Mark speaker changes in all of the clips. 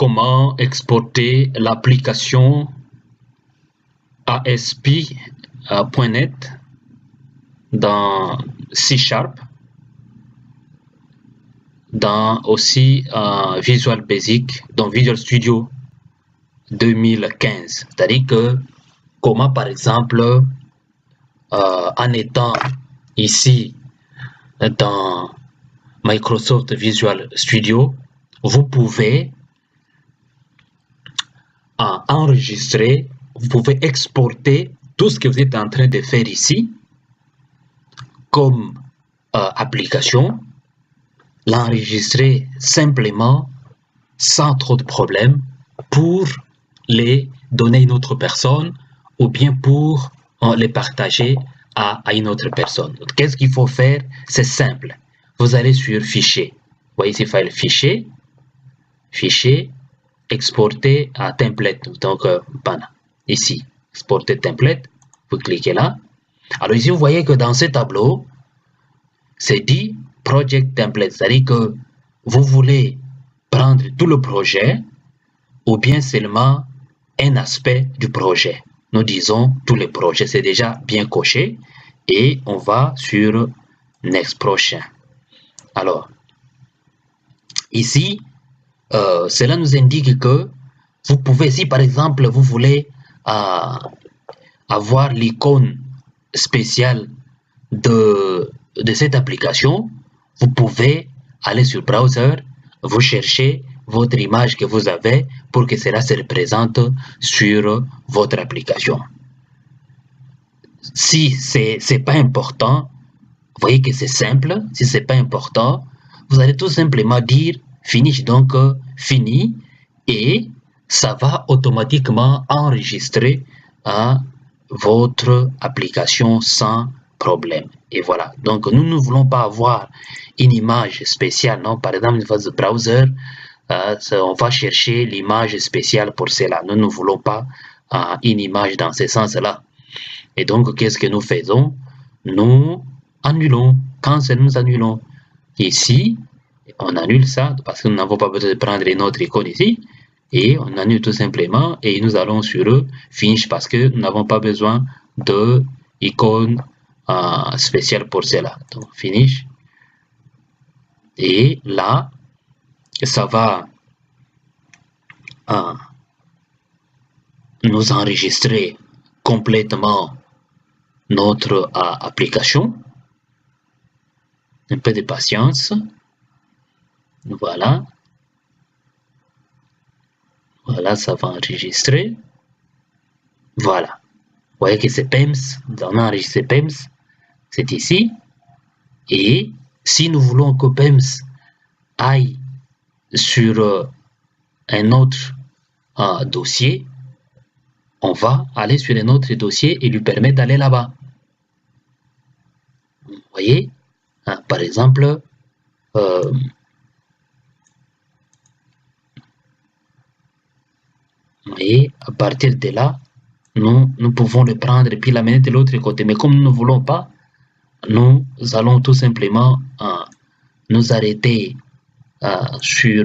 Speaker 1: comment exporter l'application ASP.NET dans C#, dans aussi Visual Basic, dans Visual Studio 2015. C'est-à-dire que comment, par exemple, en étant ici dans Microsoft Visual Studio, vous pouvez enregistrer, vous pouvez exporter tout ce que vous êtes en train de faire ici comme application, l'enregistrer simplement sans trop de problèmes pour les donner à une autre personne ou bien pour les partager à une autre personne. Qu'est-ce qu'il faut faire? C'est simple. Vous allez sur Fichier. Vous voyez ici, File, Fichier, Fichier, Exporter à Template. Donc, ici, Exporter Template. Vous cliquez là. Alors ici, vous voyez que dans ce tableau, c'est dit Project Template. C'est-à-dire que vous voulez prendre tout le projet ou bien seulement un aspect du projet. Nous disons tous les projets, c'est déjà bien coché et on va sur Next prochain. Alors, ici, cela nous indique que vous pouvez, si par exemple vous voulez avoir l'icône spéciale de cette application, vous pouvez aller sur Browser, vous cherchez votre image que vous avez pour que cela se représente sur votre application. Si c'est pas important, vous voyez que c'est simple. Si c'est pas important, vous allez tout simplement dire finish, donc fini, et ça va automatiquement enregistrer votre application sans problème. Et voilà. Donc nous ne voulons pas avoir une image spéciale, non? Par exemple, une phase de browser, on va chercher l'image spéciale pour cela. Nous ne voulons pas une image dans ce sens-là. Et donc, qu'est-ce que nous faisons? Nous annulons. Cancel, nous annulons. Ici, on annule ça parce que nous n'avons pas besoin de prendre une autre icône ici. Et on annule tout simplement et nous allons sur Finish parce que nous n'avons pas besoin de icône spéciale pour cela. Donc, Finish. Et là, ça va nous enregistrer complètement notre application. Un peu de patience. Voilà. Voilà, ça va enregistrer. Voilà. Vous voyez que c'est PEMS. On a enregistré PEMS. C'est ici. Et si nous voulons que PEMS aille sur un autre dossier, on va aller sur un autre dossier et lui permettre d'aller là-bas. Vous voyez, par exemple, vous voyez, à partir de là, nous pouvons le prendre et puis l'amener de l'autre côté. Mais comme nous ne voulons pas, nous allons tout simplement nous arrêter sur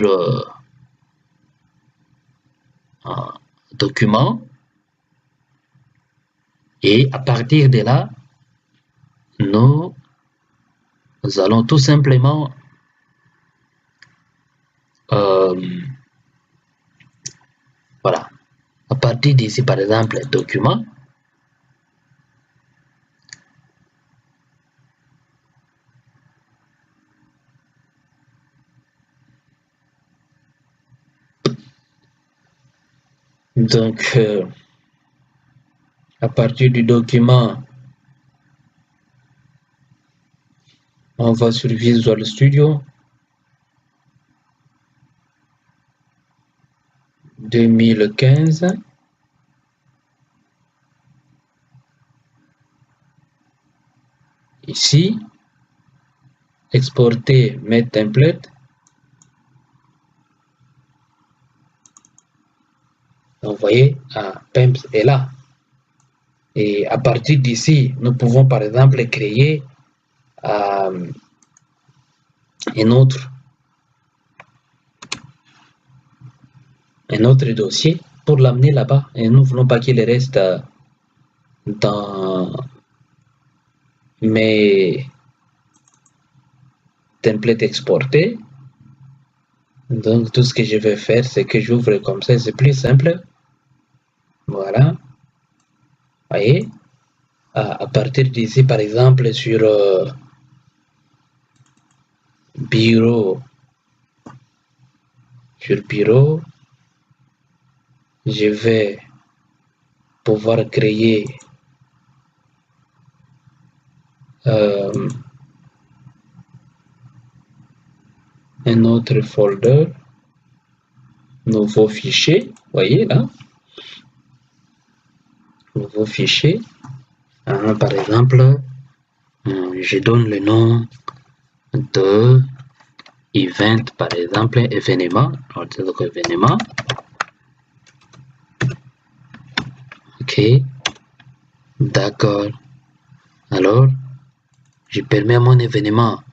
Speaker 1: document. Et à partir de là, nous allons tout simplement voilà. À partir d'ici, par exemple, document. Donc, à partir du document, on va sur Visual Studio 2015. Ici, exporter mes templates. Donc, vous voyez, PEMS est là. Et à partir d'ici, nous pouvons par exemple créer un autre un autre dossier pour l'amener là-bas. Et nous ne voulons pas qu'il reste dans mes templates exportés. Donc tout ce que je vais faire, c'est que j'ouvre comme ça, c'est plus simple. Voilà. Voyez, à partir d'ici, par exemple, sur bureau, je vais pouvoir créer un autre folder, nouveau fichier, voyez là, nouveau fichier. Par exemple, je donne le nom de event, par exemple, événement, donc événement. Ok, d'accord. Alors, je permets à mon événement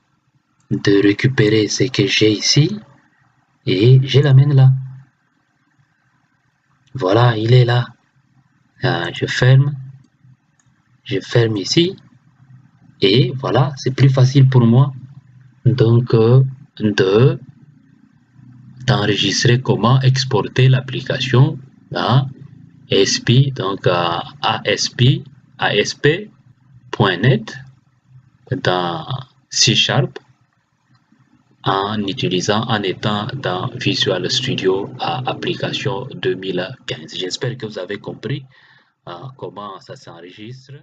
Speaker 1: de récupérer ce que j'ai ici et je l'amène là. Voilà, il est là. Je ferme ici et voilà, c'est plus facile pour moi donc d'enregistrer comment exporter l'application à ASP, donc à ASP.NET dans C# en étant dans Visual Studio à application 2015. J'espère que vous avez compris comment ça s'enregistre.